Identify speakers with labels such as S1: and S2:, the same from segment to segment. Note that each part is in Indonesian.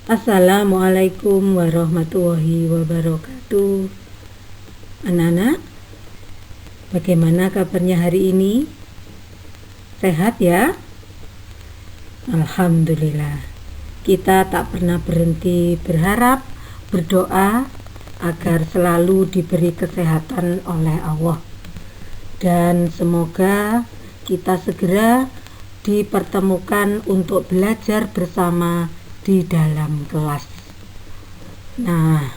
S1: Assalamualaikum warahmatullahi wabarakatuh. Anak-anak, bagaimana kabarnya hari ini? Sehat ya? Alhamdulillah. Kita tak pernah berhenti berharap, berdoa agar selalu diberi kesehatan oleh Allah. Dan semoga kita segera dipertemukan untuk belajar bersama di dalam kelas. Nah,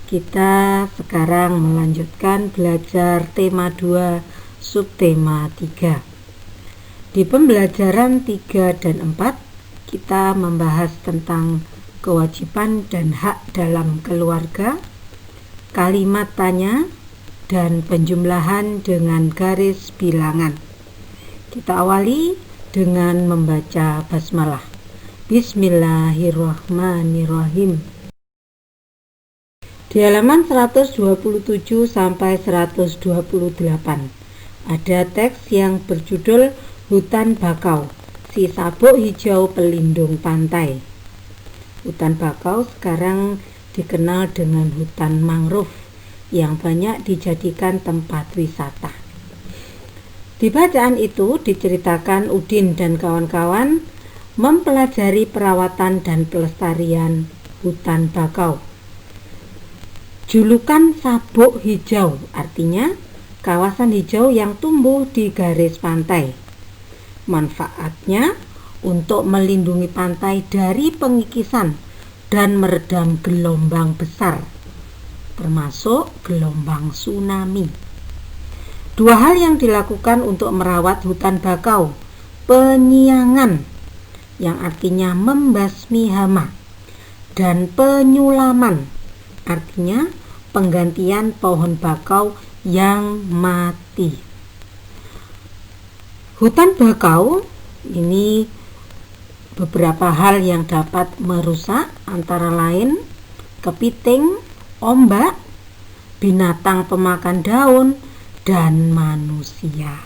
S1: kita sekarang melanjutkan belajar tema 2 subtema 3. Di pembelajaran 3 dan 4 kita membahas tentang kewajiban dan hak dalam keluarga, kalimat tanya, dan penjumlahan dengan garis bilangan. Kita awali dengan membaca basmalah. Bismillahirrahmanirrahim. Di halaman 127 sampai 128 ada teks yang berjudul Hutan Bakau, si sabuk hijau pelindung pantai. Hutan bakau sekarang dikenal dengan hutan mangrove yang banyak dijadikan tempat wisata. Di bacaan itu diceritakan Udin dan kawan-kawan mempelajari perawatan dan pelestarian hutan bakau. Julukan sabuk hijau artinya kawasan hijau yang tumbuh di garis pantai. Manfaatnya untuk melindungi pantai dari pengikisan dan meredam gelombang besar, termasuk gelombang tsunami. Dua hal yang dilakukan untuk merawat hutan bakau: penyiangan, yang artinya membasmi hama, dan penyulaman, artinya penggantian pohon bakau yang mati. Hutan bakau ini beberapa hal yang dapat merusak, antara lain kepiting, ombak, binatang pemakan daun, dan manusia.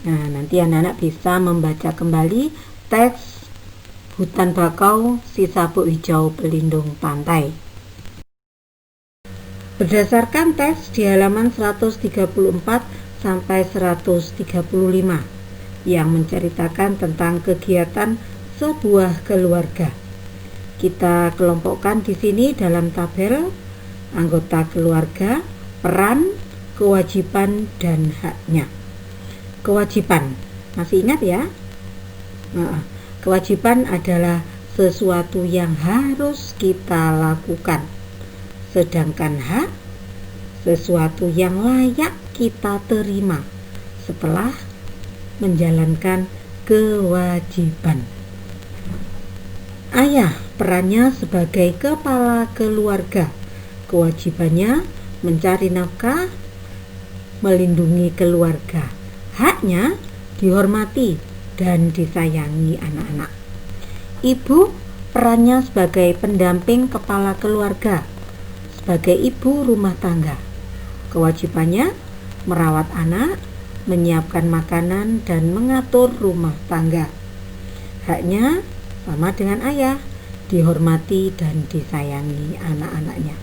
S1: Nah, nanti anak-anak bisa membaca kembali teks Hutan Bakau, si sabuk hijau pelindung pantai. Berdasarkan teks di halaman 134 sampai 135 yang menceritakan tentang kegiatan sebuah keluarga. Kita kelompokkan di sini dalam tabel anggota keluarga, peran, kewajiban, dan haknya. Kewajiban, masih ingat ya? Kewajiban adalah sesuatu yang harus kita lakukan, sedangkan hak sesuatu yang layak kita terima setelah menjalankan kewajiban. Ayah perannya sebagai kepala keluarga, kewajibannya mencari nafkah, melindungi keluarga. Haknya dihormati dan disayangi anak-anak. Ibu perannya sebagai pendamping kepala keluarga, sebagai ibu rumah tangga. Kewajibannya merawat anak, menyiapkan makanan, dan mengatur rumah tangga. Haknya sama dengan ayah, dihormati dan disayangi anak-anaknya.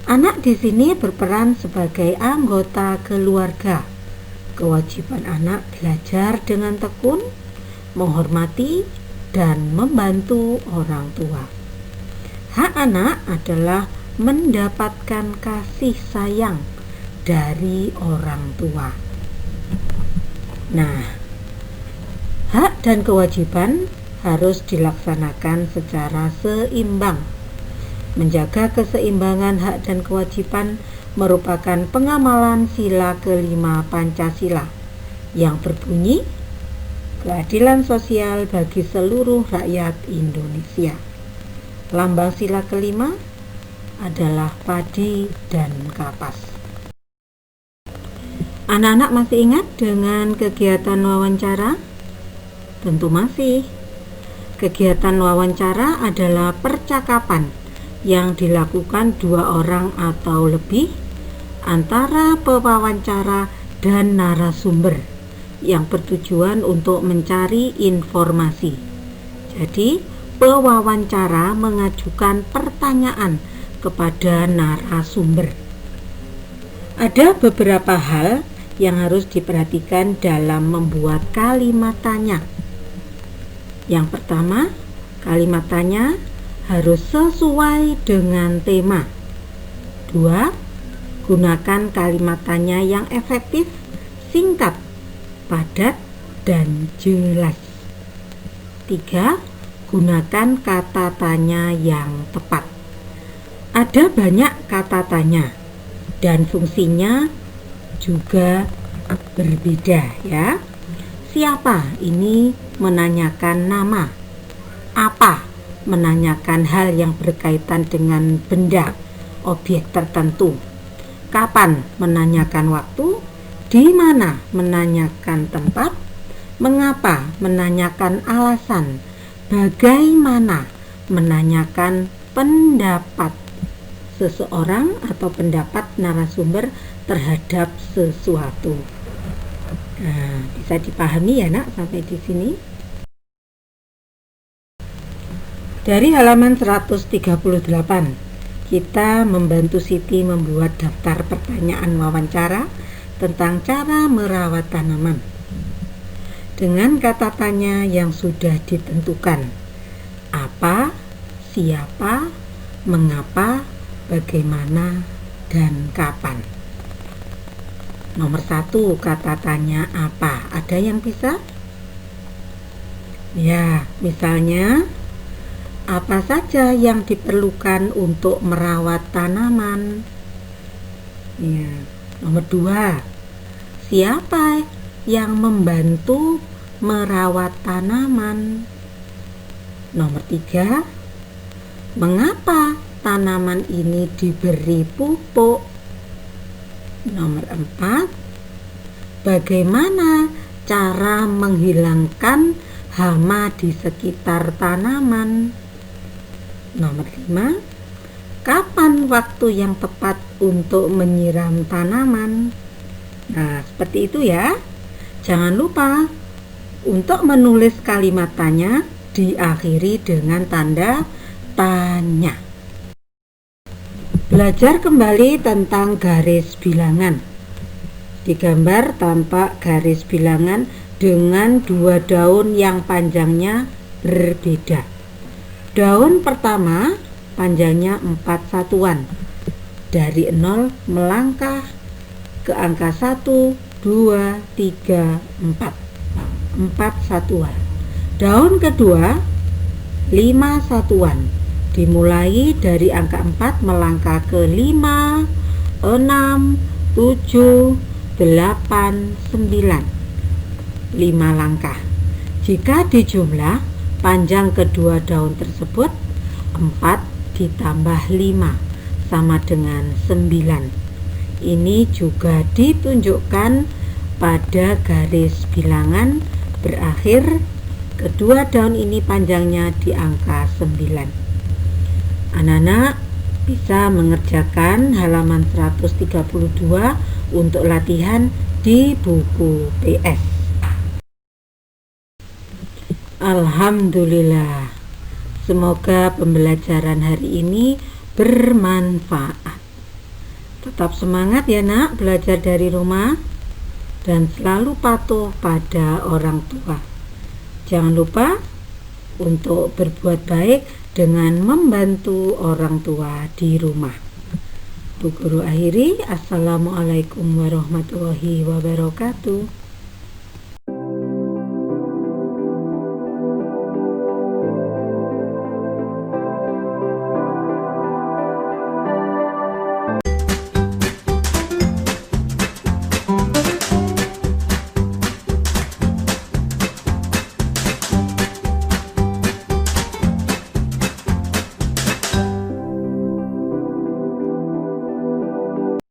S1: Anak di sini berperan sebagai anggota keluarga. Kewajiban anak belajar dengan tekun, menghormati, dan membantu orang tua. Hak anak adalah mendapatkan kasih sayang dari orang tua. Nah, hak dan kewajiban harus dilaksanakan secara seimbang. Menjaga keseimbangan hak dan kewajiban merupakan pengamalan sila kelima Pancasila yang berbunyi keadilan sosial bagi seluruh rakyat Indonesia. Lambang sila kelima adalah padi dan kapas. Anak-anak masih ingat dengan kegiatan wawancara? Tentu masih. Kegiatan wawancara adalah percakapan yang dilakukan dua orang atau lebih antara pewawancara dan narasumber yang bertujuan untuk mencari informasi. Jadi pewawancara mengajukan pertanyaan kepada narasumber. Ada beberapa hal yang harus diperhatikan dalam membuat kalimat tanya. Yang pertama, kalimat tanya harus sesuai dengan tema. 2. Gunakan kalimat tanya yang efektif, singkat, padat, dan jelas. 3. Gunakan kata tanya yang tepat. Ada banyak kata tanya dan fungsinya juga berbeda ya. Siapa ini menanyakan nama. Apa menanyakan hal yang berkaitan dengan benda, objek tertentu. Kapan menanyakan waktu. Di mana menanyakan tempat. Mengapa menanyakan alasan. Bagaimana menanyakan pendapat seseorang atau pendapat narasumber terhadap sesuatu. Nah, bisa dipahami ya nak sampai di sini. Dari halaman 138, kita membantu Siti membuat daftar pertanyaan wawancara tentang cara merawat tanaman dengan kata tanya yang sudah ditentukan. Apa, siapa, mengapa, bagaimana, dan kapan. Nomor 1, kata tanya apa? Ada yang bisa? Ya, misalnya, apa saja yang diperlukan untuk merawat tanaman? Ya. Nomor 2, siapa yang membantu merawat tanaman? Nomor 3, mengapa tanaman ini diberi pupuk? Nomor 4, bagaimana cara menghilangkan hama di sekitar tanaman? Nomor 5, kapan waktu yang tepat untuk menyiram tanaman? Nah, seperti itu ya. Jangan lupa untuk menulis kalimat tanya diakhiri dengan tanda tanya. Belajar kembali tentang garis bilangan. Di gambar tampak garis bilangan dengan 2 daun yang panjangnya berbeda. Daun pertama panjangnya 4 satuan. Dari 0 melangkah ke angka 1, 2, 3, 4. 4 satuan. Daun kedua 5 satuan. Dimulai dari angka 4 melangkah ke 5, 6, 7, 8, 9. 5 langkah. Jika dijumlah, panjang kedua daun tersebut 4 ditambah 5 sama dengan 9. Ini juga ditunjukkan pada garis bilangan berakhir. Kedua daun ini panjangnya di angka 9. Anak-anak bisa mengerjakan halaman 132 untuk latihan di buku PS. Alhamdulillah, semoga pembelajaran hari ini bermanfaat. Tetap semangat ya nak, belajar dari rumah dan selalu patuh pada orang tua. Jangan lupa untuk berbuat baik dengan membantu orang tua di rumah. Bu Guru akhiri, Assalamualaikum warahmatullahi wabarakatuh.